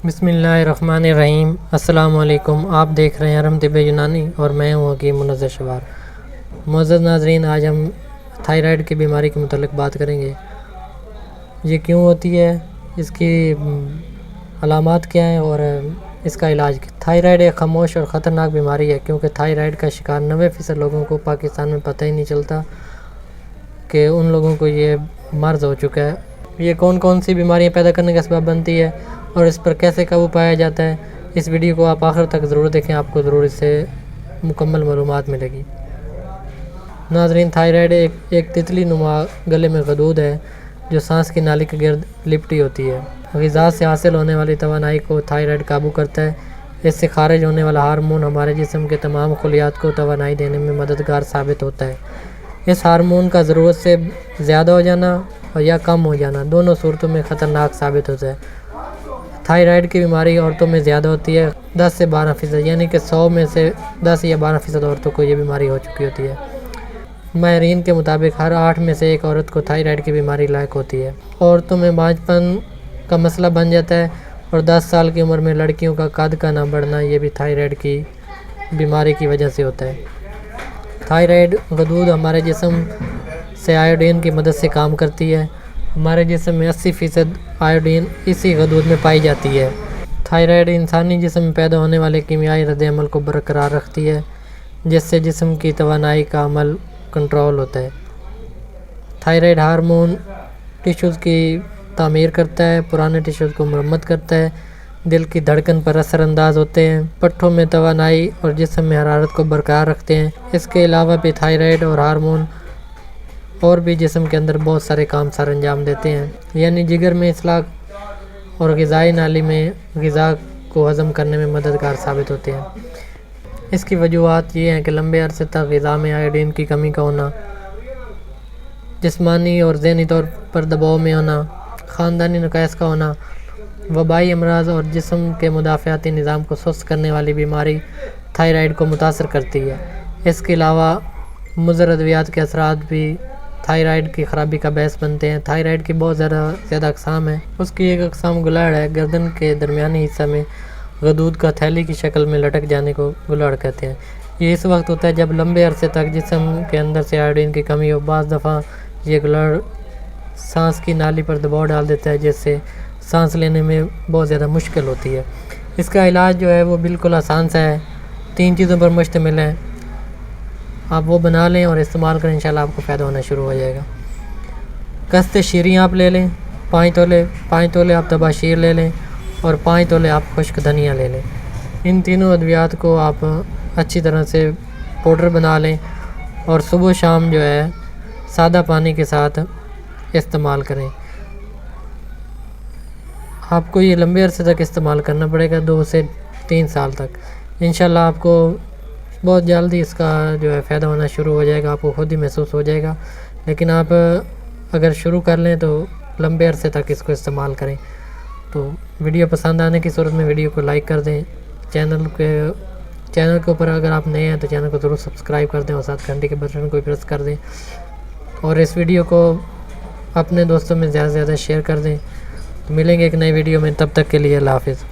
بسم اللہ الرحمن الرحیم۔ السلام علیکم، آپ دیکھ رہے ہیں حرم طب یونانی اور میں ہوں حکیم منظر شوار۔ معزز ناظرین، آج ہم تھائرائیڈ کی بیماری کے متعلق بات کریں گے۔ یہ کیوں ہوتی ہے، اس کی علامات کیا ہیں اور اس کا علاج کیا۔ تھائرائیڈ ایک خاموش اور خطرناک بیماری ہے، کیونکہ تھائرائیڈ کا شکار 90% لوگوں کو پاکستان میں پتہ ہی نہیں چلتا کہ ان لوگوں کو یہ مرض ہو چکا ہے۔ یہ کون کون سی بیماریاں پیدا کرنے کا سبب بنتی ہے اور اس پر کیسے قابو پایا جاتا ہے، اس ویڈیو کو آپ آخر تک ضرور دیکھیں، آپ کو ضرور اس سے مکمل معلومات ملے گی۔ ناظرین، تھائرائیڈ ایک تتلی نما گلے میں غدود ہے جو سانس کی نالی کے گرد لپٹی ہوتی ہے۔ غذا سے حاصل ہونے والی توانائی کو تھائرائیڈ قابو کرتا ہے۔ اس سے خارج ہونے والا ہارمون ہمارے جسم کے تمام خلیات کو توانائی دینے میں مددگار ثابت ہوتا ہے۔ اس ہارمون کا ضرورت سے زیادہ ہو جانا اور یا کم ہو جانا دونوں صورتوں میں خطرناک ثابت ہوتا ہے۔ تھائرائیڈ کی بیماری عورتوں میں زیادہ ہوتی ہے، 10 سے 12%، یعنی کہ 100 میں سے 10 یا 12% عورتوں کو یہ بیماری ہو چکی ہوتی ہے۔ ماہرین کے مطابق ہر 8 میں سے ایک عورت کو تھائرائیڈ کی بیماری لاحق ہوتی ہے۔ عورتوں میں بانجھ پن کا مسئلہ بن جاتا ہے اور 10 سال کی عمر میں لڑکیوں کا قد کا نہ بڑھنا یہ بھی تھائرائیڈ کی بیماری کی وجہ سے ہوتا ہے۔ تھائرائیڈ غدود ہمارے جسم سے آیوڈین کی مدد سے کام کرتی ہے۔ ہمارے جسم میں 80% آیوڈین اسی غدود میں پائی جاتی ہے۔ تھائرائیڈ انسانی جسم میں پیدا ہونے والے کیمیائی رد عمل کو برقرار رکھتی ہے، جس سے جسم کی توانائی کا عمل کنٹرول ہوتا ہے۔ تھائرائیڈ ہارمون ٹیشوز کی تعمیر کرتا ہے، پرانے ٹیشوز کو مرمت کرتا ہے، دل کی دھڑکن پر اثر انداز ہوتے ہیں، پٹھوں میں توانائی اور جسم میں حرارت کو برقرار رکھتے ہیں۔ اس کے علاوہ بھی تھائرائیڈ اور ہارمون اور بھی جسم کے اندر بہت سارے کام سر انجام دیتے ہیں، یعنی جگر میں اصلاح اور غذائی نالی میں غذا کو ہضم کرنے میں مددگار ثابت ہوتے ہیں۔ اس کی وجوہات یہ ہیں کہ لمبے عرصے تک غذا میں آیوڈین کی کمی کا ہونا، جسمانی اور ذہنی طور پر دباؤ میں ہونا، خاندانی نقائص کا ہونا، وبائی امراض اور جسم کے مدافعاتی نظام کو سست کرنے والی بیماری تھائرائیڈ کو متاثر کرتی ہے۔ اس کے علاوہ مضر ادویات کے اثرات بھی تھائرائیڈ کی خرابی کا باعث بنتے ہیں۔ تھائرائیڈ کی بہت زیادہ اقسام ہیں۔ اس کی ایک اقسام گلاڑ ہے۔ گردن کے درمیانی حصہ میں غدود کا تھیلی کی شکل میں لٹک جانے کو گلاڑ کہتے ہیں۔ یہ اس وقت ہوتا ہے جب لمبے عرصے تک جسم کے اندر سے آیوڈین کی کمی ہو۔ بعض دفعہ یہ گلاڑ سانس کی نالی پر دباؤ ڈال دیتا ہے، جس سے سانس لینے میں بہت زیادہ مشکل ہوتی ہے۔ اس کا علاج جو ہے وہ بالکل آسان سا ہے، 3 چیزوں پر مشتمل ہے۔ آپ وہ بنا لیں اور استعمال کریں، انشاءاللہ آپ کو فائدہ ہونا شروع ہو جائے گا۔ قسط شیریں آپ لے لیں، 5 تولے آپ تبا شیر لے لیں اور 5 تولے آپ خشک دھنیا لے لیں۔ ان تینوں ادویات کو آپ اچھی طرح سے پاؤڈر بنا لیں اور صبح و شام جو ہے سادہ پانی کے ساتھ استعمال کریں۔ آپ کو یہ لمبے عرصے تک استعمال کرنا پڑے گا، 2 سے 3 سال تک۔ انشاءاللہ آپ کو بہت جلدی اس کا جو ہے فائدہ ہونا شروع ہو جائے گا، آپ کو خود ہی محسوس ہو جائے گا۔ لیکن آپ اگر شروع کر لیں تو لمبے عرصے تک اس کو استعمال کریں۔ تو ویڈیو پسند آنے کی صورت میں ویڈیو کو لائک کر دیں، چینل کے اوپر اگر آپ نئے ہیں تو چینل کو ضرور سبسکرائب کر دیں اور ساتھ گھنٹی کے بٹن کو پریس کر دیں، اور اس ویڈیو کو اپنے دوستوں میں زیادہ سے زیادہ شیئر کر دیں۔ تو ملیں گے ایک نئی ویڈیو میں، تب تک کے لیے اللہ حافظ۔